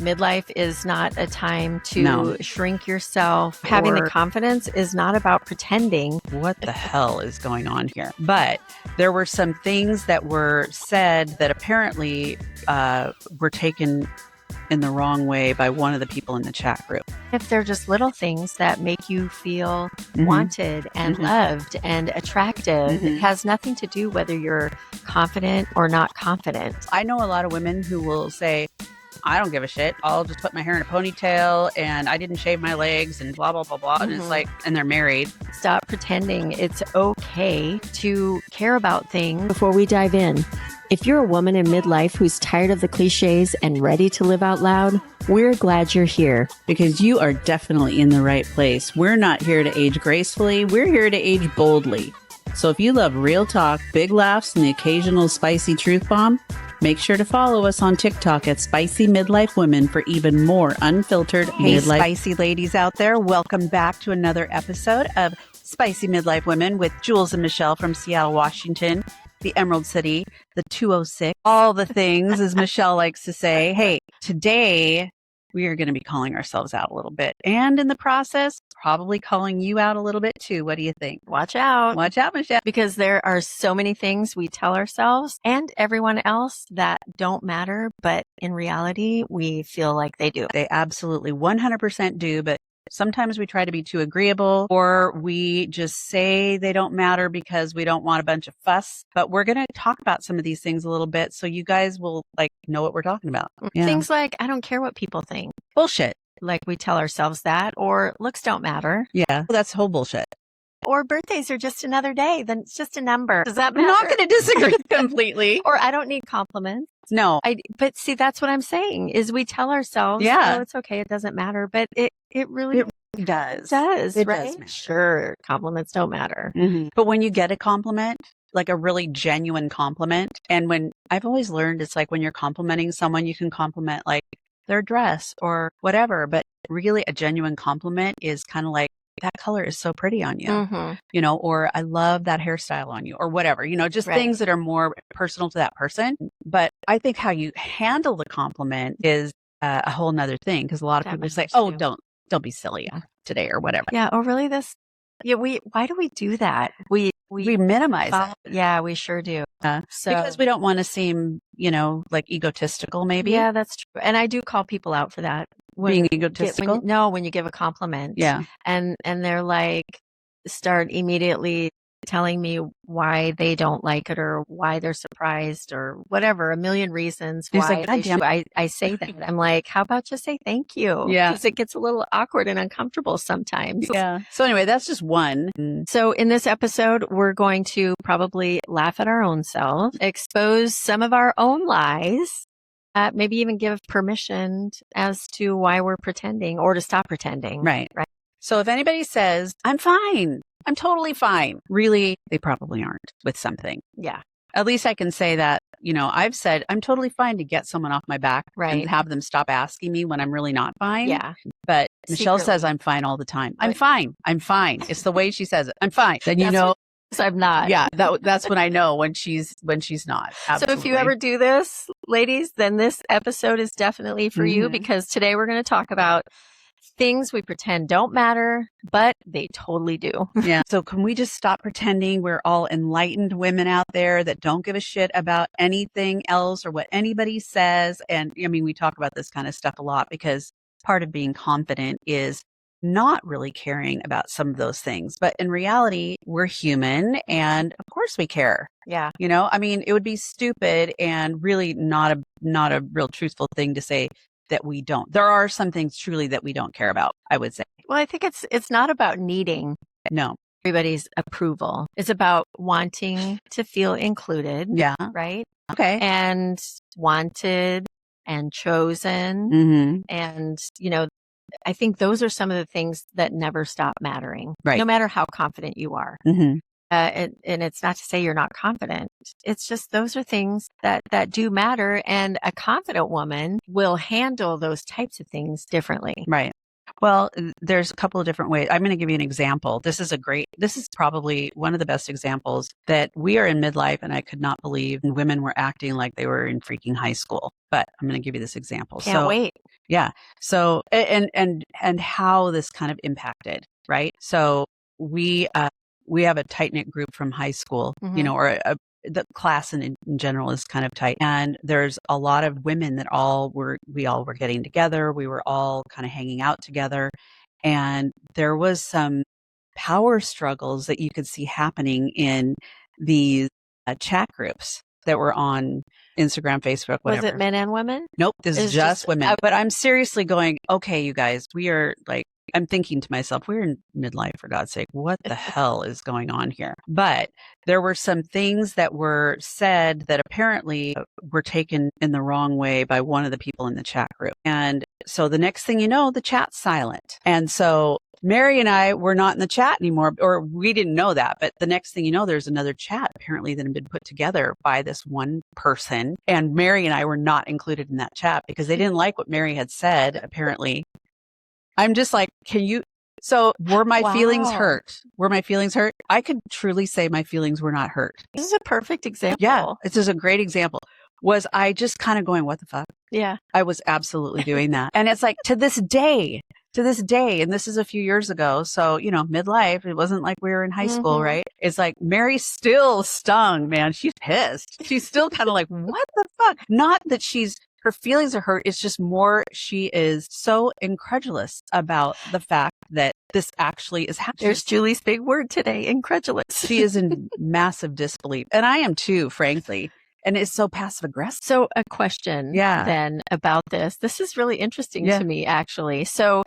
Midlife is not a time to shrink yourself. Having the confidence is not about pretending. What the hell is going on here? But there were some things that were said that apparently were taken in the wrong way by one of the people in the chat group. If they're just little things that make you feel wanted and loved and attractive, it has nothing to do whether you're confident or not confident. I know a lot of women who will say, I don't give a shit. I'll just put my hair in a ponytail and I didn't shave my legs and blah, blah, blah, blah. And it's like, and they're married. Stop pretending. It's okay to care about things. Before we dive in, if you're a woman in midlife who's tired of the cliches and ready to live out loud, we're glad you're here. Because you are definitely in the right place. We're not here to age gracefully. We're here to age boldly. So if you love real talk, big laughs, and the occasional spicy truth bomb, make sure to follow us on TikTok at Spicy Midlife Women for even more unfiltered midlife. Spicy ladies out there, welcome back to another episode of Spicy Midlife Women with Jules and Michele from Seattle, Washington, the Emerald City, the 206, all the things, as Michele likes to say. Hey, today we are going to be calling ourselves out a little bit. And in the process, probably calling you out a little bit too. What do you think? Watch out. Watch out, Michele. Because there are so many things we tell ourselves and everyone else that don't matter, but in reality, we feel like they do. They absolutely 100% do, but sometimes we try to be too agreeable, or we just say they don't matter because we don't want a bunch of fuss. But we're going to talk about some of these things a little bit so you guys will know what we're talking about. Yeah. Things like, I don't care what people think. Bullshit. Like we tell ourselves that, or looks don't matter. Yeah, that's whole bullshit. Or birthdays are just another day, then it's just a number. Does that matter? I'm not going to disagree completely. Or I don't need compliments. No. But see, that's what I'm saying is we tell ourselves, oh, it's okay. It doesn't matter. But it really does. It right? Does matter. Sure. Compliments don't matter. But when you get a compliment, like a really genuine compliment, and when I've always learned it's like when you're complimenting someone, you can compliment like their dress or whatever. But really a genuine compliment is kind of like, that color is so pretty on you, or I love that hairstyle on you or whatever, just things that are more personal to that person. But I think how you handle the compliment is a whole nother thing. Cause a lot of people say, oh, don't be silly today or whatever. Yeah. Oh, really? Why do we do that? We minimize it. Yeah, we sure do. Because we don't want to seem, like egotistical maybe. Yeah, that's true. And I do call people out for that. Being egotistical? When you give a compliment. Yeah. And they're like, start immediately telling me why they don't like it or why they're surprised or whatever, a million reasons why I say that. I'm like, how about just say thank you? Yeah. Because it gets a little awkward and uncomfortable sometimes. Yeah. So anyway, that's just one. So in this episode, we're going to probably laugh at our own selves, expose some of our own lies, maybe even give permission as to why we're pretending or to stop pretending. Right. So if anybody says, I'm fine, I'm totally fine, really, they probably aren't with something. Yeah. At least I can say that, I've said I'm totally fine to get someone off my back and have them stop asking me when I'm really not fine. Yeah. But Michele says I'm fine all the time. I'm fine. It's the way she says it. I'm fine. Then I'm not. Yeah, that's when I know when she's not. Absolutely. So if you ever do this, ladies, then this episode is definitely for you, because today we're going to talk about things we pretend don't matter, but they totally do. Yeah. So can we just stop pretending we're all enlightened women out there that don't give a shit about anything else or what anybody says? And we talk about this kind of stuff a lot because part of being confident is not really caring about some of those things. But in reality, we're human and of course we care. Yeah. It would be stupid and really not a real truthful thing to say that we don't. There are some things truly that we don't care about, I would say. Well, I think it's not about needing everybody's approval. It's about wanting to feel included. Yeah. Right? Okay. And wanted and chosen. And, I think those are some of the things that never stop mattering, right? No matter how confident you are. And it's not to say you're not confident. It's just those are things that do matter. And a confident woman will handle those types of things differently. Right. Well, there's a couple of different ways. I'm going to give you an example. This is probably one of the best examples that we are in midlife, and I could not believe women were acting like they were in freaking high school. But I'm going to give you this example. Can't wait. Yeah. So, and how this kind of impacted, right? So we have a tight knit group from high school, or the class in general is kind of tight. And there's a lot of women that we all were getting together. We were all kind of hanging out together. And there was some power struggles that you could see happening in these chat groups that were on Instagram, Facebook, whatever. Was it men and women? Nope. This is just women. But I'm seriously going, okay, you guys, we are like, I'm thinking to myself, we're in midlife, for God's sake. What the hell is going on here? But there were some things that were said that apparently were taken in the wrong way by one of the people in the chat group. And so the next thing you know, the chat's silent. And so Mary and I were not in the chat anymore, or we didn't know that. But the next thing you know, there's another chat apparently that had been put together by this one person. And Mary and I were not included in that chat because they didn't like what Mary had said, apparently. I'm just like, so were my feelings hurt? Were my feelings hurt? I could truly say my feelings were not hurt. This is a perfect example. Yeah, this is a great example. Was I just kind of going, what the fuck? Yeah. I was absolutely doing that. And it's like to this day, and this is a few years ago. So, midlife, it wasn't like we were in high school, right? It's like Mary's still stung, man. She's pissed. She's still kind of like, what the fuck? Not that her feelings are hurt. It's just more, she is so incredulous about the fact that this actually is happening. There's Julie's big word today, incredulous. She is in massive disbelief. And I am too, frankly. And it's so passive aggressive. So a question then about this. This is really interesting to me, actually. So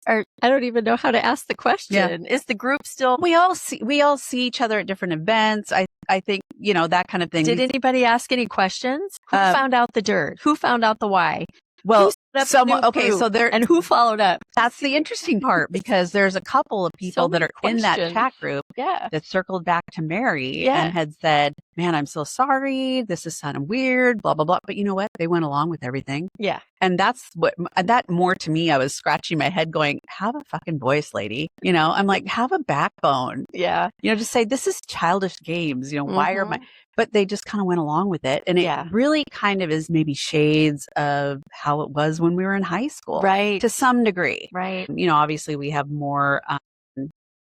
I don't even know how to ask the question. Is the group still? We all see each other at different events. I think, that kind of thing. Did anybody ask any questions? Who found out the dirt? Who found out the why? Well, and who followed up? That's the interesting part, because there's a couple of people that are in that chat group that circled back to Mary and had said, man, I'm so sorry. This is kind of weird, blah, blah, blah. But you know what? They went along with everything. Yeah. And that more to me, I was scratching my head going, have a fucking voice, lady. I'm like, have a backbone. Yeah. Just say, this is childish games. Why are but they just kind of went along with it. And it really kind of is maybe shades of how it was when we were in high school. Right. To some degree. Right. Obviously we have more,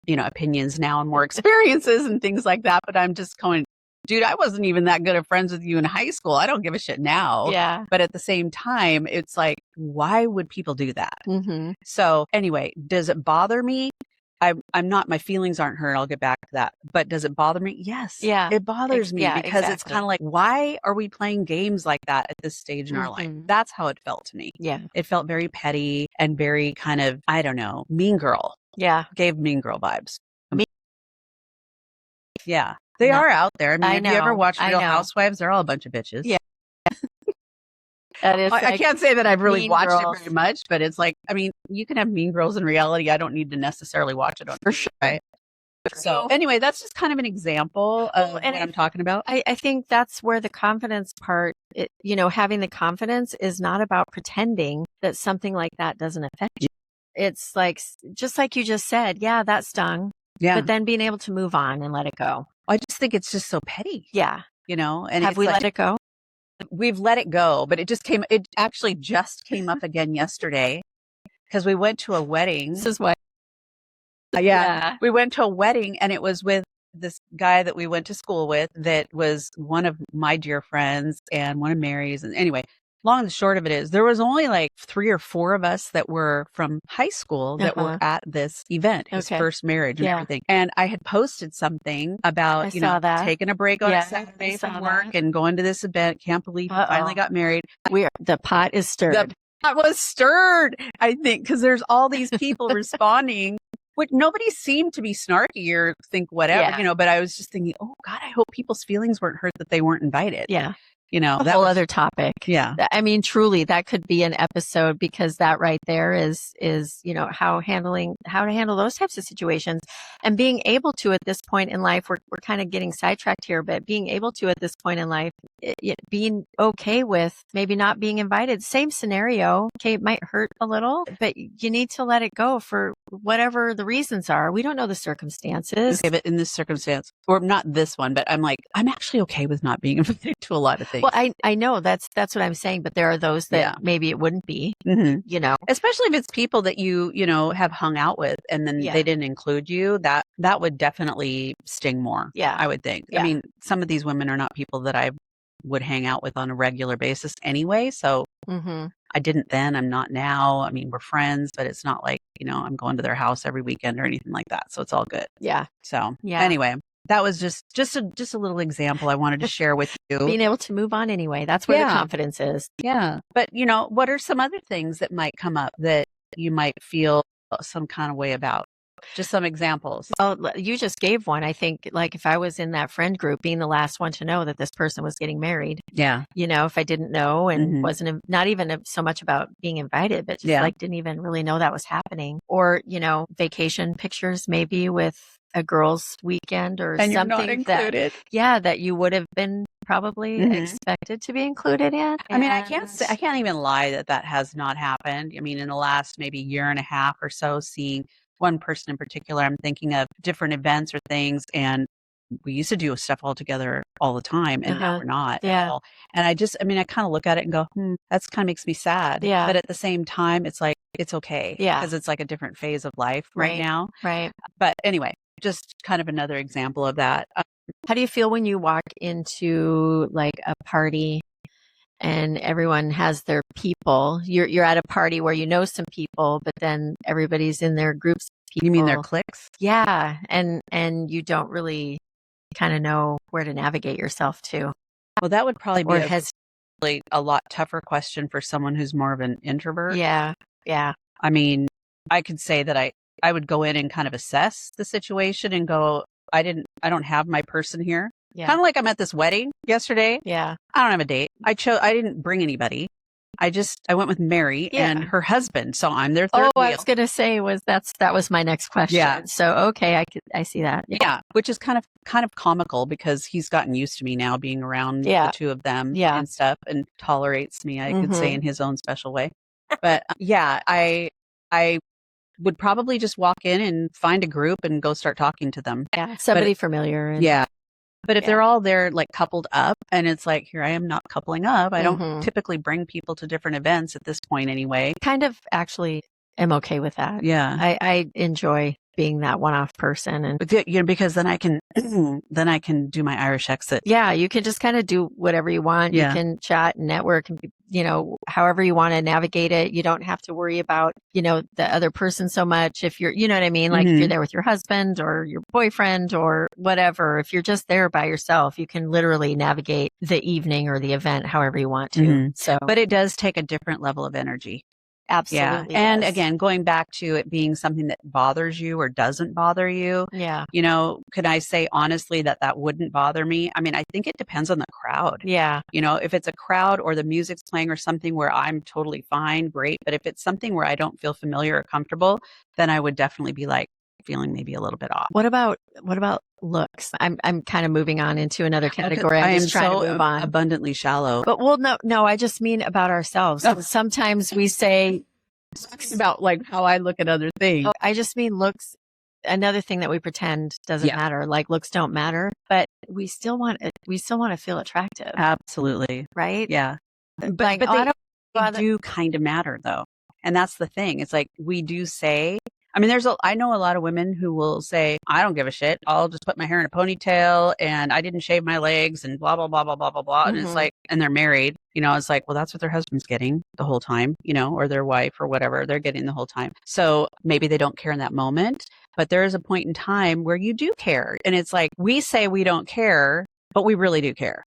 opinions now and more experiences and things like that. But I'm just going, dude, I wasn't even that good of friends with you in high school. I don't give a shit now. Yeah. But at the same time, it's like, why would people do that? Mm-hmm. So anyway, does it bother me? I'm not, my feelings aren't hurt. I'll get back to that. But does it bother me? Yes. Yeah. It bothers me because it's kind of like, why are we playing games like that at this stage in our life? That's how it felt to me. Yeah. It felt very petty and very kind of, I don't know, mean girl. Yeah. Gave mean girl vibes. Yeah. They are out there. I mean, have you ever watched Real Housewives? They're all a bunch of bitches. Yeah. That is I can't say that I've really watched it very much, but it's like, I mean, you can have mean girls in reality. I don't need to necessarily watch it on for sure. Right? So anyway, that's just kind of an example of what I'm talking about. I think that's where the confidence part, having the confidence is not about pretending that something like that doesn't affect you. It's like, just like you just said, yeah, that stung. Yeah. But then being able to move on and let it go. I just think it's just so petty. Yeah. And have we let it go? We've let it go, but it actually just came up again yesterday because we went to a wedding. This is what. We went to a wedding and it was with this guy that we went to school with that was one of my dear friends and one of Mary's. And anyway, long and the short of it is there was only like 3 or 4 of us that were from high school that were at this event, his first marriage and everything. And I had posted something about, taking a break on a Saturday from work and going to this event. Can't believe he finally got married. The pot is stirred. The pot was stirred, I think, because there's all these people responding. Which nobody seemed to be snarky or think whatever, but I was just thinking, oh God, I hope people's feelings weren't hurt that they weren't invited. Yeah. a whole other topic. Yeah. I mean, truly, that could be an episode, because that right there is, how to handle those types of situations, and being able to, at this point in life, we're kind of getting sidetracked here, but being able to, at this point in life, being okay with maybe not being invited. Same scenario. Okay. It might hurt a little, but you need to let it go for whatever the reasons are. We don't know the circumstances. Okay, but in this circumstance, or not this one, but I'm actually okay with not being invited to a lot of things. Well, I know that's what I'm saying, but there are those that maybe it wouldn't be, especially if it's people that you have hung out with and then they didn't include you, that would definitely sting more. Yeah. I would think. Yeah. I mean, some of these women are not people that I would hang out with on a regular basis anyway. So I didn't then, I'm not now. I mean, we're friends, but it's not like, I'm going to their house every weekend or anything like that. So it's all good. Yeah. So anyway, that was just a little example I wanted to share with you. Being able to move on anyway. That's where the confidence is. Yeah. But, what are some other things that might come up that you might feel some kind of way about? Just some examples. Well, you just gave one. I think, like, if I was in that friend group, being the last one to know that this person was getting married. Yeah. If I didn't know and wasn't, not even so much about being invited, but just didn't even really know that was happening. Or, vacation pictures maybe with a girls' weekend or and something you're not included. that you would have been probably expected to be included in. I mean, I can't even lie that has not happened. I mean, in the last maybe year and a half or so, seeing one person in particular, I'm thinking of different events or things, and we used to do stuff all together all the time, and now we're not at all. And I kind of look at it and go, that's kind of makes me sad. Yeah. But at the same time, it's like, it's okay. Yeah. Because it's like a different phase of life right now. Right. But anyway, just kind of another example of that. How do you feel when you walk into like a party and everyone has their people? You're at a party where you know some people, but then everybody's in their groups of people. You mean their cliques? Yeah. And you don't really kind of know where to navigate yourself to. Well, that would probably be a lot tougher question for someone who's more of an introvert. Yeah. Yeah. I mean, I could say that I would go in and kind of assess the situation and go, I don't have my person here. Yeah. Kind of like I'm at this wedding yesterday. Yeah. I don't have a date. I didn't bring anybody. I went with Mary and her husband. So I'm their third wheel. I was going to say that was my next question. Yeah. So, okay. I see that. Yeah. Which is kind of comical because he's gotten used to me now being around the two of them and stuff, and tolerates me, I could say, in his own special way. But I would probably just walk in and find a group and go start talking to them. Yeah. Somebody familiar. But if they're all there like coupled up, and it's like, here I am not coupling up. I don't typically bring people to different events at this point anyway. Kind of actually am okay with that. Yeah. I enjoy being that one-off person, and because then I can do my Irish exit. Yeah, you can just kind of do whatever you want. Yeah. You can chat and network and however you want to navigate it. You don't have to worry about the other person so much. If you're you know what I mean, like if you're there with your husband or your boyfriend or whatever, if you're just there by yourself, you can literally navigate the evening or the event however you want to. So, but it does take a different level of energy. Absolutely. Yeah. And again, going back to it being something that bothers you or doesn't bother you. Yeah. Could I say honestly that wouldn't bother me? I mean, I think it depends on the crowd. Yeah. If it's a crowd or the music's playing or something where I'm totally fine, great. But if it's something where I don't feel familiar or comfortable, then I would definitely be like feeling maybe a little bit off. What about looks? I'm kind of moving on into another category. I am just trying so to move on. Abundantly shallow. But no, I just mean about ourselves. Oh. Sometimes we say about like how I look at other things. I just mean looks. Another thing that we pretend doesn't matter, like looks don't matter, but we still want to feel attractive. Absolutely. Right? Yeah. But they do kind of matter though. And that's the thing. It's like we do say, I mean, I know a lot of women who will say, I don't give a shit. I'll just put my hair in a ponytail and I didn't shave my legs and blah, blah, blah, blah, blah, blah, blah. And it's like, and they're married, it's like, well, that's what their husband's getting the whole time, or their wife or whatever they're getting the whole time. So maybe they don't care in that moment, but there is a point in time where you do care. And it's like, we say we don't care, but we really do care.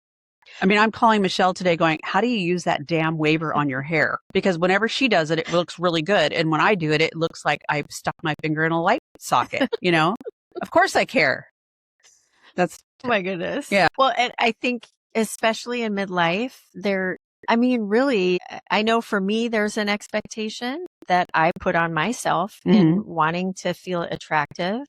I mean, I'm calling Michele today going, how do you use that damn waiver on your hair? Because whenever she does it, it looks really good. And when I do it, it looks like I've stuck my finger in a light socket, Of course I care. Oh my goodness. Yeah. Well, and I think, especially in midlife, really, I know for me, there's an expectation that I put on myself in wanting to feel attractive.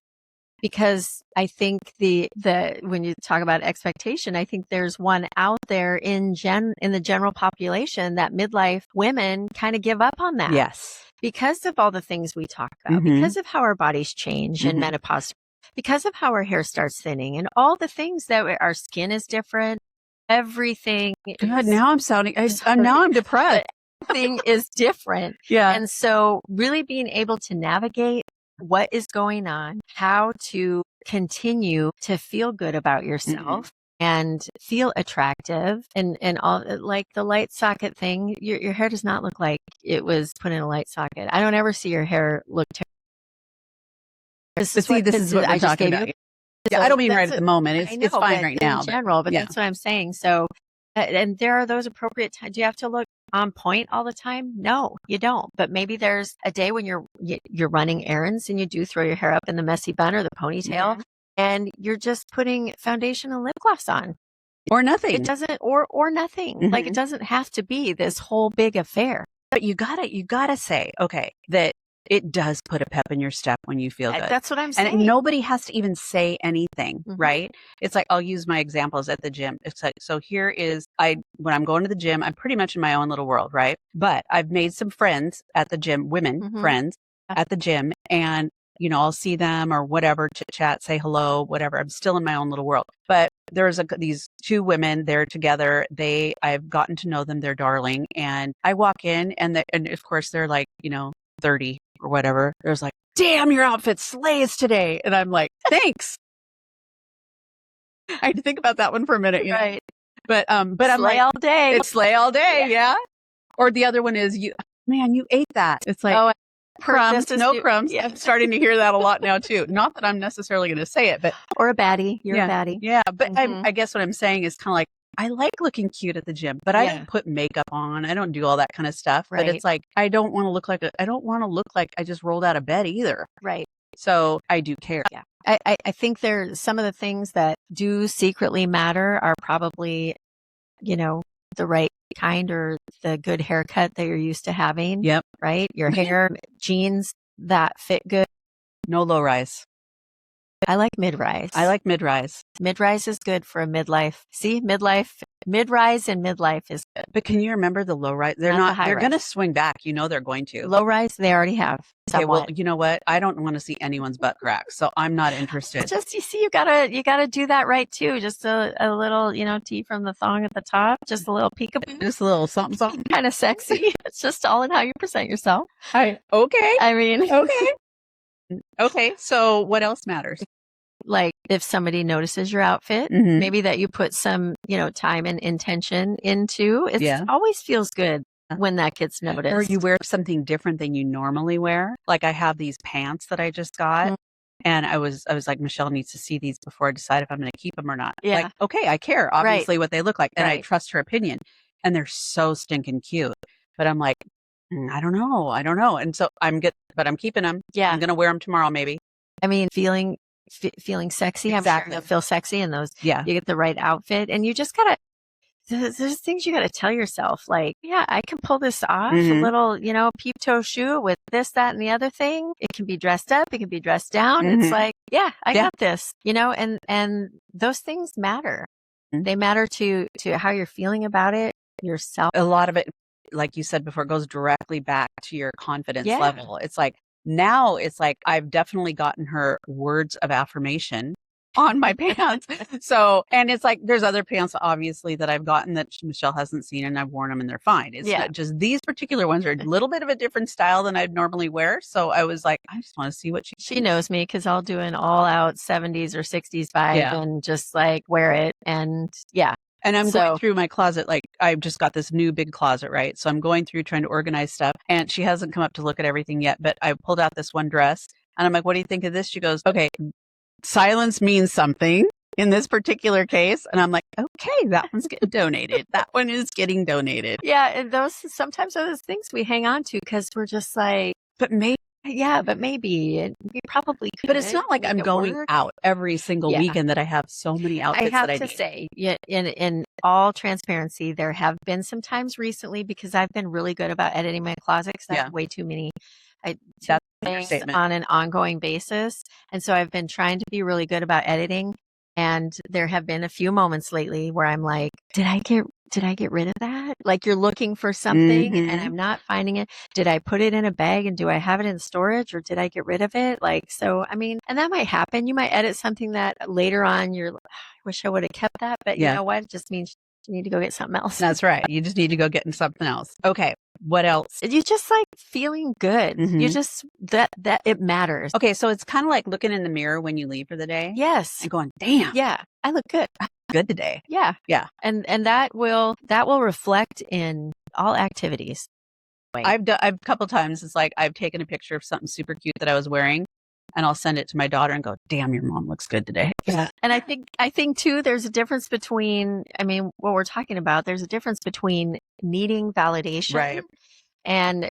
Because I think when you talk about expectation, I think there's one out there in the general population that midlife women kind of give up on that. Yes. Because of all the things we talk about, because of how our bodies change in menopause, because of how our hair starts thinning and all the things that our skin is different, everything. God, now I'm depressed. Everything is different. Yeah. And so really being able to navigate what is going on, how to continue to feel good about yourself and feel attractive and all, like the light socket thing. Your hair does not look like it was put in a light socket. I don't ever see your hair look terrible. This is what we're talking about. Yeah, I don't mean right at the moment. It's fine right now. In general, but that's what I'm saying. So, and there are those appropriate times. Do you have to look on point all the time? No, you don't. But maybe there's a day when you're running errands and you do throw your hair up in the messy bun or the ponytail and you're just putting foundation and lip gloss on. Or nothing. It doesn't, or nothing. Like it doesn't have to be this whole big affair. But you gotta say, okay, that it does put a pep in your step when you feel good. That's what I'm saying. And nobody has to even say anything, right? It's like, I'll use my examples at the gym. It's like, so here is, when I'm going to the gym, I'm pretty much in my own little world, right? But I've made some friends at the gym, women friends at the gym, and I'll see them or whatever, chit chat, say hello, whatever. I'm still in my own little world. But there's these two women, they're together. I've gotten to know them. They're darling. And I walk in and of course they're like, 30 or whatever. There's like, damn, your outfit slays today. And I'm like, thanks. I had to think about that one for a minute. Right. But I'm like, all day. It's slay all day. Yeah. Or the other one is, you ate that. It's like, crumbs, no crumbs. Yeah. I'm starting to hear that a lot now too. Not that I'm necessarily going to say it, but. Or a baddie. You're a baddie. Yeah. But I guess what I'm saying is kind of like, I like looking cute at the gym, but I don't put makeup on. I don't do all that kind of stuff. Right. But it's like, I don't want to look like I just rolled out of bed either. Right. So I do care. Yeah. I think some of the things that do secretly matter are probably, the right kind or the good haircut that you're used to having. Yep. Right. Your hair, jeans that fit good. No low rise. I like mid-rise. Mid-rise is good for a midlife. See, mid-rise and midlife is good. But can you remember the low rise? They're going to swing back. They're going to. Low rise, they already have. Okay, somewhat. Well, you know what? I don't want to see anyone's butt crack, so I'm not interested. Just, you gotta do that right too. Just a little, tee from the thong at the top. Just a little peekaboo. Just a little something. Kind of sexy. It's just all in how you present yourself. Okay. Okay. Okay, so what else matters? Like if somebody notices your outfit, maybe that you put some, time and intention into, it always feels good when that gets noticed. Or you wear something different than you normally wear. Like I have these pants that I just got. And I was like, Michelle needs to see these before I decide if I'm going to keep them or not. Yeah. Like, okay, I care obviously what they look like and I trust her opinion and they're so stinking cute. But I'm like, I don't know. And so but I'm keeping them. Yeah. I'm going to wear them tomorrow maybe. I mean, feeling sexy. Exactly. I'm sure you'll feel sexy in those. Yeah. You get the right outfit and you just there's things you got to tell yourself. Like, yeah, I can pull this off. A little, peep toe shoe with this, that, and the other thing. It can be dressed up. It can be dressed down. It's like, yeah, I got this, and those things matter. They matter to how you're feeling about it yourself. A lot of it, like you said before, goes directly back to your confidence level. It's like, now it's like I've definitely gotten her words of affirmation on my pants. So, and it's like there's other pants obviously that I've gotten that Michelle hasn't seen and I've worn them and they're fine. It's not just these particular ones are a little bit of a different style than I'd normally wear. So I was like, I just want to see what she knows me because I'll do an all out 70s or 60s vibe and just like wear it. And And I'm going through my closet, like I've just got this new big closet, right? So I'm going through trying to organize stuff and she hasn't come up to look at everything yet, but I pulled out this one dress and I'm like, what do you think of this? She goes, okay, silence means something in this particular case. And I'm like, okay, that one's getting donated. That one is getting donated. Yeah. And those sometimes are those things we hang on to because we're just like, but maybe Yeah, but maybe we probably could. But it's not like I'm going out every single weekend that I have so many outfits that I have to say, in all transparency, there have been some times recently because I've been really good about editing my closet because I have way too many things on an ongoing basis. And so I've been trying to be really good about editing. And there have been a few moments lately where I'm like, did I get rid of that? Like you're looking for something and I'm not finding it. Did I put it in a bag and do I have it in storage or did I get rid of it? Like, so, I mean, and that might happen. You might edit something that later on you're, I wish I would have kept that, but you know what? It just means you need to go get something else. That's right. You just need to go get something else. Okay. What else? You just like feeling good. You just, that it matters. Okay. So it's kind of like looking in the mirror when you leave for the day. Yes. And going, damn. Yeah. I look good. Good today. Yeah. Yeah. And that will reflect in all activities. I've a couple times, it's like I've taken a picture of something super cute that I was wearing and I'll send it to my daughter and go, damn, your mom looks good today. Yeah. And I think too, there's a difference between, I mean, what we're talking about, there's a difference between needing validation and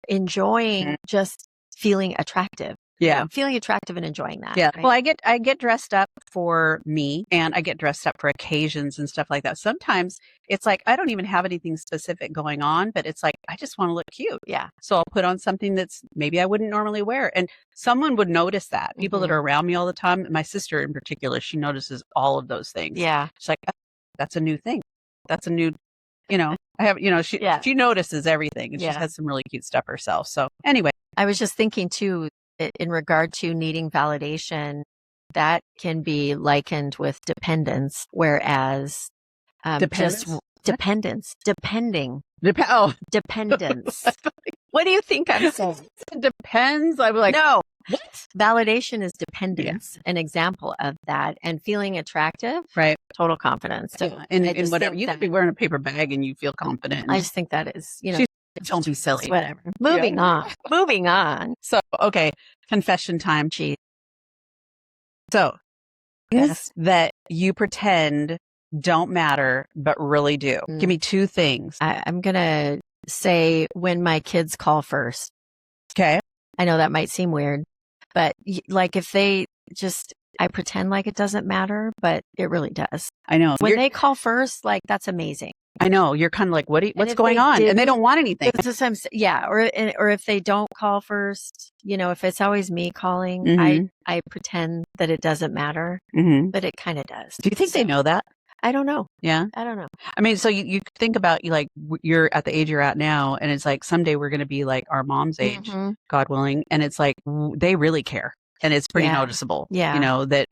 enjoying just feeling attractive. Yeah. Feeling attractive and enjoying that. Yeah. Right? Well, I get dressed up for me and I get dressed up for occasions and stuff like that. Sometimes it's like, I don't even have anything specific going on, but it's like, I just want to look cute. Yeah. So I'll put on something that's maybe I wouldn't normally wear. And someone would notice that. People that are around me all the time, my sister in particular, she notices all of those things. Yeah. She's like, oh, that's a new thing. That's a new, I have, she notices everything and she has some really cute stuff herself. So anyway. I was just thinking too, in regard to needing validation, that can be likened with dependence, whereas dependence. What do you think I'm saying? It depends. I'm like, no. What? Validation is dependence, an example of that, and feeling attractive, right? Total confidence. So in whatever you could be wearing a paper bag and you feel confident. I just think that is, don't be silly. Whatever. Moving on. So, okay. Confession time. Gee. So, things that you pretend don't matter, but really do. Give me two things. I'm going to say when my kids call first. Okay. I know that might seem weird, but like if they just, I pretend like it doesn't matter, but it really does. I know. When they call first, like that's amazing. I know. You're kind of like, what's going on? And they don't want anything. Yeah. Or if they don't call first, if it's always me calling, I pretend that it doesn't matter, but it kind of does. Do you think they know that? I don't know. Yeah. I don't know. I mean, so you think about you're at the age you're at now and it's like someday we're going to be like our mom's age, God willing. And it's like, they really care and it's pretty noticeable, that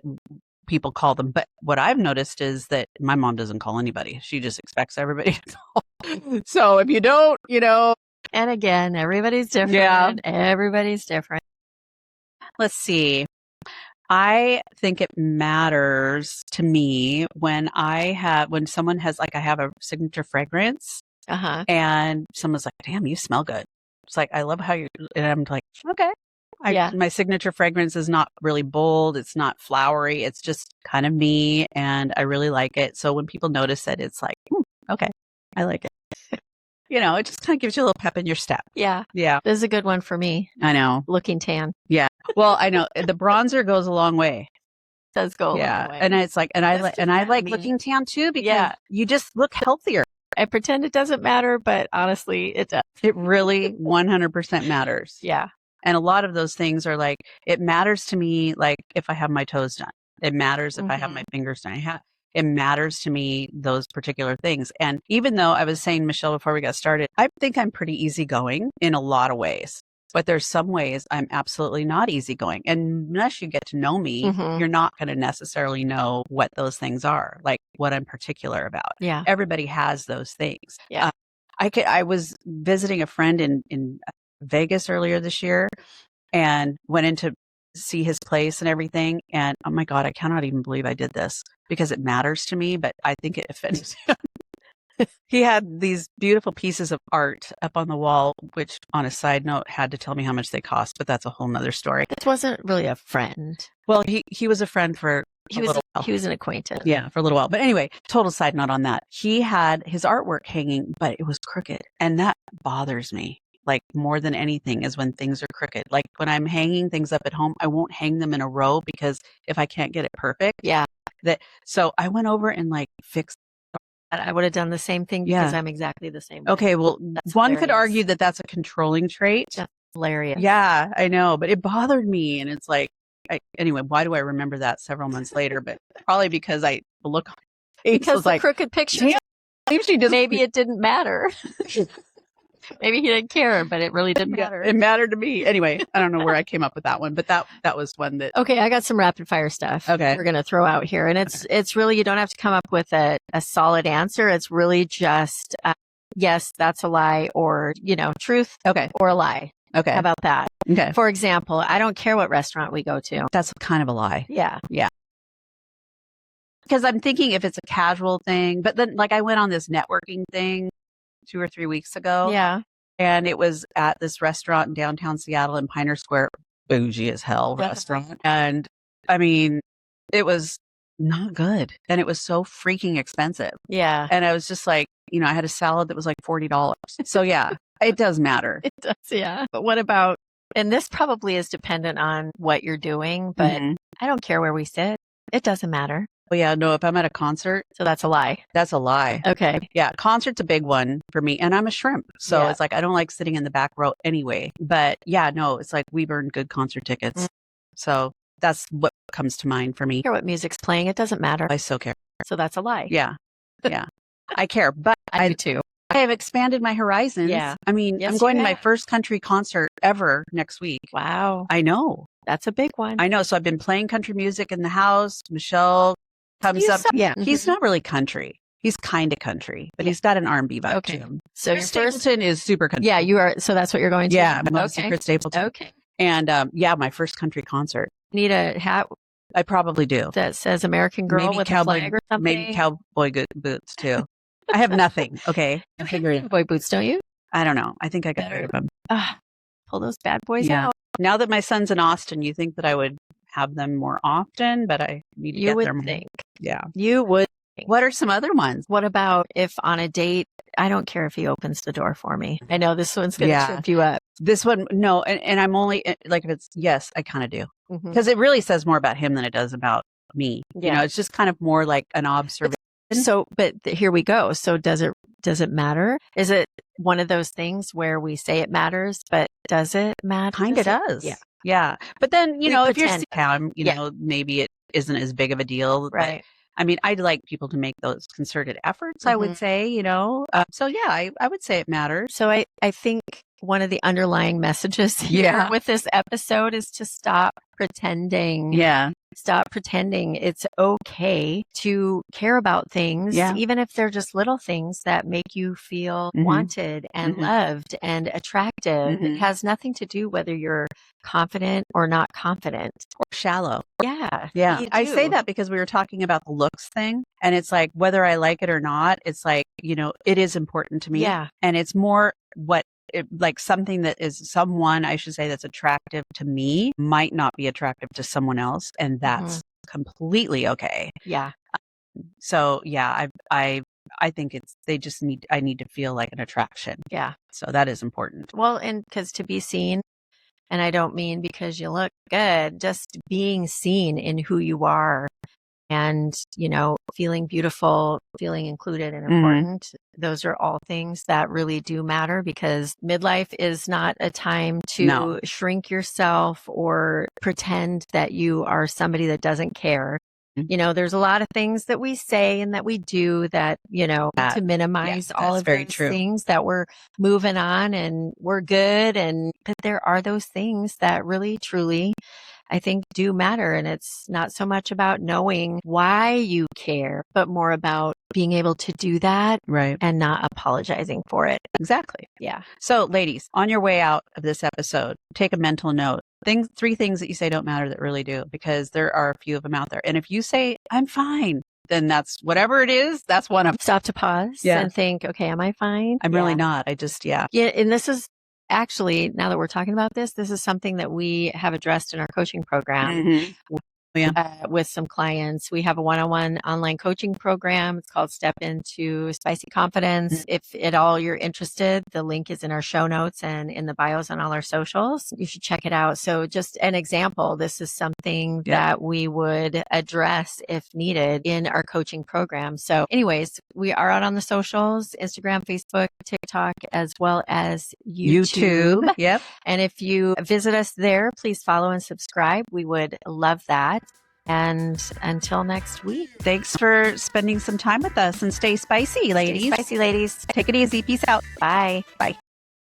people call them. But what I've noticed is that my mom doesn't call anybody. She just expects everybody to call. So if you don't, and again, everybody's different. Yeah. Everybody's different. Let's see. I think it matters to me when someone has I have a signature fragrance and someone's like, damn, you smell good. It's like, I love how and I'm like, okay. My signature fragrance is not really bold. It's not flowery. It's just kind of me and I really like it. So when people notice it, it's like, okay, I like it. It just kind of gives you a little pep in your step. Yeah. Yeah. This is a good one for me. I know. Looking tan. Yeah. Well, I know the bronzer goes a long way. It does go a long way. And it's like, and I like looking tan too because you just look healthier. I pretend it doesn't matter, but honestly, it does. It really 100% matters. Yeah. And a lot of those things are like, it matters to me, like if I have my toes done, it matters if I have my fingers done. It matters to me, those particular things. And even though I was saying, Michelle, before we got started, I think I'm pretty easygoing in a lot of ways. But there's some ways I'm absolutely not easygoing. And unless you get to know me, you're not going to necessarily know what those things are, like what I'm particular about. Yeah. Everybody has those things. Yeah. I was visiting a friend in Vegas earlier this year and went in to see his place and everything. And oh my God, I cannot even believe I did this because it matters to me, but I think it offends him. He had these beautiful pieces of art up on the wall, which on a side note had to tell me how much they cost, but that's a whole nother story. This wasn't really a friend. Well, he was a friend for a little while. He was an acquaintance. Yeah, for a little while. But anyway, total side note on that. He had his artwork hanging, but it was crooked. And that bothers me. like more than anything is when things are crooked. Like when I'm hanging things up at home, I won't hang them in a row because if I can't get it perfect, so I went over and like fixed. I would have done the same thing because I'm exactly the same way. Okay, well, that's one hilarious. could argue that that's a controlling trait. That's hilarious. Yeah, I know, but it bothered me, and it's like, anyway, why do I remember that several months later? But probably because I look on it, because the like, crooked picture. Maybe it didn't matter. Maybe he didn't care, but it really didn't matter. It mattered to me. Anyway, I don't know where I came up with that one, but that was one that. Okay, I got some rapid fire stuff. Okay, we're gonna throw out here, and it's really, you don't have to come up with a solid answer. It's really just yes, that's a lie, or truth. Okay, or a lie. Okay, how about that? Okay. For example, I don't care what restaurant we go to. That's kind of a lie. Yeah. Because I'm thinking if it's a casual thing, but then like I went on this networking thing 2 or 3 weeks ago. Yeah. And it was at this restaurant in downtown Seattle in Pioneer Square, bougie as hell restaurant. And I mean, it was not good. And it was so freaking expensive. Yeah. And I was just like, I had a salad that was like $40. So yeah, it does matter. It does. Yeah. But what about, and this probably is dependent on what you're doing, but I don't care where we sit. It doesn't matter. Well, yeah, no, if I'm at a concert. So that's a lie. That's a lie. Okay. Yeah, concert's a big one for me. And I'm a shrimp. So it's like, I don't like sitting in the back row anyway. But yeah, no, it's like we've earned good concert tickets. So that's what comes to mind for me. I care what music's playing. It doesn't matter. I still care. So that's a lie. Yeah. Yeah. I care. But I do too. I have expanded my horizons. Yeah. I mean, I'm going to my first country concert ever next week. Wow. I know. That's a big one. I know. So I've been playing country music in the house. Michele comes up. Yeah. He's not really country. He's kind of country, but he's got an R&B vibe to him. So Chris Stapleton is super country. Yeah, you are. So that's what you're going to? Yeah. Chris Stapleton. Okay. And my first country concert. Need a hat? I probably do. That says American Girl with a flag or something? Maybe cowboy boots too. I have nothing. Okay. You hate cowboy boots, don't you? I don't know. I think I got rid of them. Pull those bad boys out. Now that my son's in Austin, you think that I would have them more often, but I need to get there more. Think. Yeah. You would think. What are some other ones? What about if on a date, I don't care if he opens the door for me. I know this one's going to trip you up. This one, no. And I'm only, like, if it's, yes, I kind of do. Because it really says more about him than it does about me. Yeah. It's just kind of more like an observation. But here we go. So does it matter? Is it one of those things where we say it matters, but does it matter? Kind of does. Yeah. Yeah. But then, if you're town, maybe it isn't as big of a deal. Right. But, I mean, I'd like people to make those concerted efforts, I would say, So yeah, I would say it matters. So I think one of the underlying messages here with this episode is to stop pretending. Yeah. Stop pretending. It's okay to care about things, even if they're just little things that make you feel wanted and loved and attractive. It has nothing to do whether you're confident or not confident. Or shallow. Yeah. Yeah. I say that because we were talking about the looks thing, and it's like, whether I like it or not, it's like, it is important to me. Yeah. And it's more like something that is someone, I should say, that's attractive to me might not be attractive to someone else. And that's completely okay. Yeah. So yeah, I think I need to feel like an attraction. Yeah. So that is important. Well, and because to be seen, and I don't mean because you look good, just being seen in who you are and, feeling beautiful, feeling included and important. Those are all things that really do matter, because midlife is not a time to shrink yourself or pretend that you are somebody that doesn't care. There's a lot of things that we say and that we do that, to minimize all of those things, that we're moving on and we're good. But there are those things that really, truly, I think, do matter. And it's not so much about knowing why you care, but more about being able to do that and not apologizing for it. Exactly. Yeah. So ladies, on your way out of this episode, take a mental note. 3 things that you say don't matter that really do, because there are a few of them out there. And if you say, I'm fine, then that's whatever it is, that's one of them. Stop to pause and think, okay, am I fine? I'm really not. I just, Yeah. And this is actually, now that we're talking about this is something that we have addressed in our coaching program. with some clients. We have a one-on-one online coaching program. It's called Step Into Spicy Confidence. If at all you're interested, the link is in our show notes and in the bios on all our socials. You should check it out. So just an example, this is something that we would address if needed in our coaching program. So anyways, we are out on the socials, Instagram, Facebook, TikTok, as well as YouTube. Yep. And if you visit us there, please follow and subscribe. We would love that. And until next week. Thanks for spending some time with us, and stay spicy, ladies. Stay spicy, ladies. Take it easy. Peace out. Bye. Bye.